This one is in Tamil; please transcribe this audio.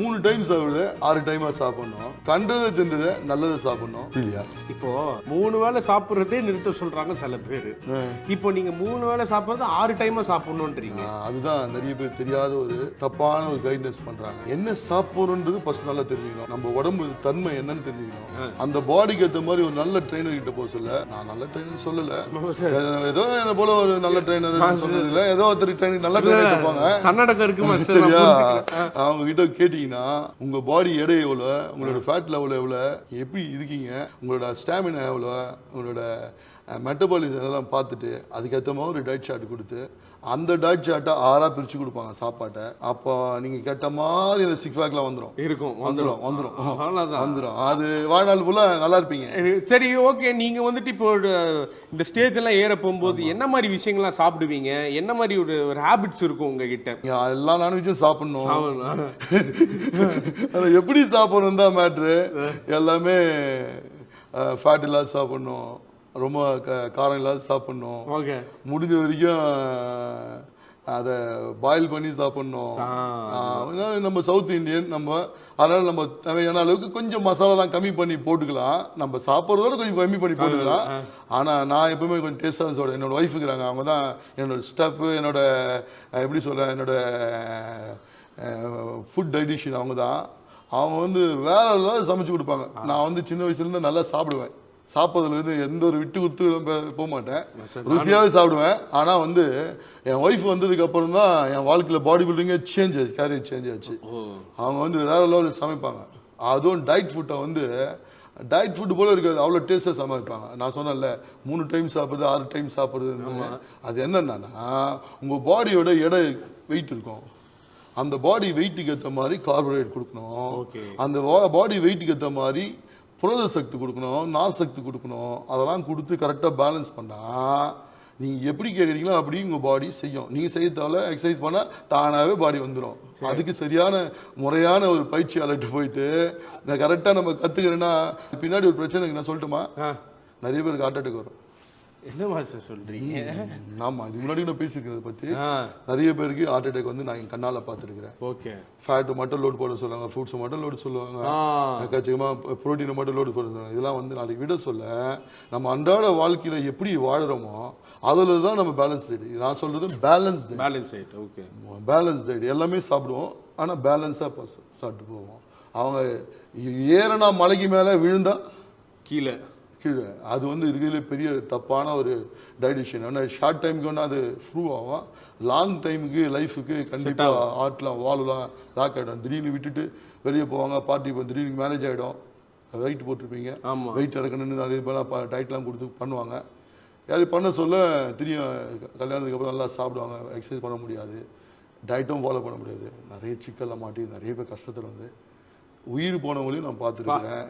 3 டைம் சாப்பிடுது 6 டைமா சாப்பிடணும். கண்டதை தின்றதை நல்லதை சாப்பிடணும் இல்லையா? இப்போ 3 வேளை சாப்பிடுறதே நிறுத்த சொல்றாங்க சில பேர். இப்போ நீங்க 3 வேளை சாப்பிடுறது 6 டைமா சாப்பிடணும்ன்றீங்க. அதுதான் நிறைய பேர் தெரியாத ஒரு தப்பான ஒரு கைட்னஸ் பண்றாங்க. என்ன சாப்பிடணுன்றது ஃபர்ஸ்ட் நல்லா தெரிஞ்சுக்கணும். நம்ம உடம்பு தன்மை என்னன்னு தெரிஞ்சுக்கணும். அந்த பாடிக்கு ஏற்ற மாதிரி ஒரு நல்ல ட்ரெயினர் கிட்ட போக சொல்ல, நான் நல்ல ட்ரெயினர் சொல்லல, ஏதோ என்ன போல ஒரு நல்ல ட்ரெயினர் சொன்னது இல்ல, ஏதோ ஒருத்தர் ட்ரெயினர் நல்ல ட்ரெயினர் இருப்பாங்க கர்நாடகா இருக்கு சரியா? அவங்க கிட்ட கேட்டீங்கன்னா உங்க பாடி எடை எவ்வளவு, உங்களோட ஃபேட் லெவல் எவ்வளவு, எப்படி இருக்கீங்க, உங்களோட ஸ்டாமினா எவ்வளவு, உங்களோட மெட்டபாலிசம் எல்லாம் பார்த்துட்டு அதுக்கேற்ற மாதிரி ஒரு டயட் சார்ட் கொடுத்து அந்த டயட் சார்ட்டை 6ஆ பிரிச்சு கொடுப்பாங்க சாப்பாட்டை. அப்போ நீங்க கேட்ட மாதிரி இந்த சிக்ஸ் பேக்லாம் வந்துடும். அது வாழ்நாள் ஃபுல்லா நல்லா இருப்பீங்க. சரி, ஓகே. நீங்க வந்துட்டு இப்போ இந்த ஸ்டேஜ் எல்லாம் ஏற போகும்போது என்ன மாதிரி விஷயங்கள்லாம் சாப்பிடுவீங்க? என்ன மாதிரி ஒரு ஹேபிட்ஸ் இருக்கும் உங்ககிட்ட? எல்லா நான்வெஜ்ஜும் சாப்பிடணும். அதை எப்படி சாப்பிடணும் தான் மேட்ரு. எல்லாமே ஃபேட் இல்லாத சாப்பிடணும், ரொம்ப காரம் இல்லாத சாப்பிடணும், முடிஞ்ச வரைக்கும் அதை பாயில் பண்ணி சாப்பிடணும். நம்ம சவுத் இந்தியன் அதனால நம்ம தேவையான அளவுக்கு கொஞ்சம் மசாலாலாம் கம்மி பண்ணி போட்டுக்கலாம். நம்ம சாப்பிட்றதோட கொஞ்சம் கம்மி பண்ணி போட்டுக்கலாம். ஆனால் நான் எப்பவுமே கொஞ்சம் டேஸ்டாக சொல்கிறேன். என்னோட ஒய்ஃப் இருக்கிறாங்க, அவங்க தான் என்னோட ஸ்டஃப்பு, என்னோட எப்படி சொல்கிறேன், என்னோட ஃபுட் டைட்டிஷியன். அவங்க வந்து வேற எல்லாம் சமைச்சு கொடுப்பாங்க. நான் சின்ன வயசுலேருந்து நல்லா சாப்பிடுவேன். சாப்பிட்றதுலேருந்து எந்த ஒரு விட்டு கொடுத்து போக மாட்டேன், ருசியாகவே சாப்பிடுவேன். ஆனால் என் ஒய்ஃப் வந்ததுக்கு அப்புறம் தான் என் வாழ்க்கையில் பாடி பில்டிங்கே கேரியர் சேஞ்ச் ஆச்சு. அவங்க வேற லெவலில் சமைப்பாங்க. அதுவும் டயட் ஃபுட்டை டயட் ஃபுட்டு போல இருக்காது, அவ்வளோ டேஸ்ட்டாக சமைப்பாங்க. நான் சொன்னேன்ல 3 டைம் சாப்பிட்றது 6 டைம் சாப்பிட்றது. அது என்னன்னா உங்கள் பாடியோட எடை வெயிட் இருக்கும். அந்த பாடி வெயிட்டுக்கு ஏற்ற மாதிரி கார்போஹைட்ரேட் கொடுக்கணும். அந்த பாடி வெயிட்டுக்கு ஏற்ற மாதிரி புரத சக்தி கொடுக்கணும், நார் சக்தி கொடுக்கணும். அதெல்லாம் கொடுத்து கரெக்டாக பேலன்ஸ் பண்ணால் நீங்கள் எப்படி கேட்குறீங்களோ அப்படி உங்கள் பாடி செய்யும். நீங்கள் செய்யத்தால எக்ஸசைஸ் பண்ணால் தானாகவே பாடி வந்துடும். அதுக்கு சரியான முறையான ஒரு பயிற்சியாளர்கிட்ட போயிட்டு இந்த கரெக்டாக நம்ம கற்றுக்கிறேன்னா பின்னாடி ஒரு பிரச்சனை நான் சொல்லட்டுமா? நிறைய பேருக்கு ஹார்ட் அட்டாக் வரும். என்ன மாதிரி சொல்றீங்க? ஆமா, இது முன்னாடி நான் பேசியிருக்கிறத பற்றி நிறைய பேருக்கு ஹார்ட் அட்டாக் நான் என் கண்ணால் பார்த்துருக்கிறேன். ஓகே, ஃபேட் மட்டும் லோட் போட சொல்லுவாங்க, ஃப்ரூட்ஸ் மட்டும் லோடு சொல்லுவாங்க, கச்சிகமாக ப்ரோட்டீனை மட்டும் லோடு போட சொல்லுவாங்க. இதெல்லாம் நாளைக்கு விட சொல்ல நம்ம அன்றாட வாழ்க்கையில் எப்படி வாழறோமோ அதில் தான் நம்ம பேலன்ஸ் டயட். நான் சொல்றது balance diet. Okay, balance diet எல்லாமே சாப்பிடுவோம், ஆனால் பேலன்ஸாக சாப்பிட்டு போவோம். அவங்க ஏறனா மலைக்கு மேலே விழுந்தா கீழே. அது இருக்கிறதுல பெரிய தப்பான ஒரு டைஜஷன். ஆனால் ஷார்ட் டைமுக்கு அது ப்ரூவ் ஆகும், லாங் டைமுக்கு லைஃபுக்கு கண்டிப்பாக ஆர்ட்லாம் வாலெலாம் லாக் ஆகிடும். திடீர்னு விட்டுட்டு வெளியே போவாங்க, பார்ட்டி திடீர்னு மேரேஜ் ஆகிடும், வெயிட் போட்டிருப்பீங்க, வெயிட் இறக்கணுன்னு நிறைய பேர் டயட்லாம் கொடுத்து பண்ணுவாங்க. யாரும் பண்ண சொல்ல தெரியும், கல்யாணத்துக்கு அப்புறம் நல்லா சாப்பிடுவாங்க, எக்ஸசைஸ் பண்ண முடியாது, டயட்டும் ஃபாலோ பண்ண முடியாது, நிறைய சிக்கலில் மாட்டி நிறைய பேர் கஷ்டத்தில் உயிர் போனவங்களையும் நான் பார்த்துருக்கேன்.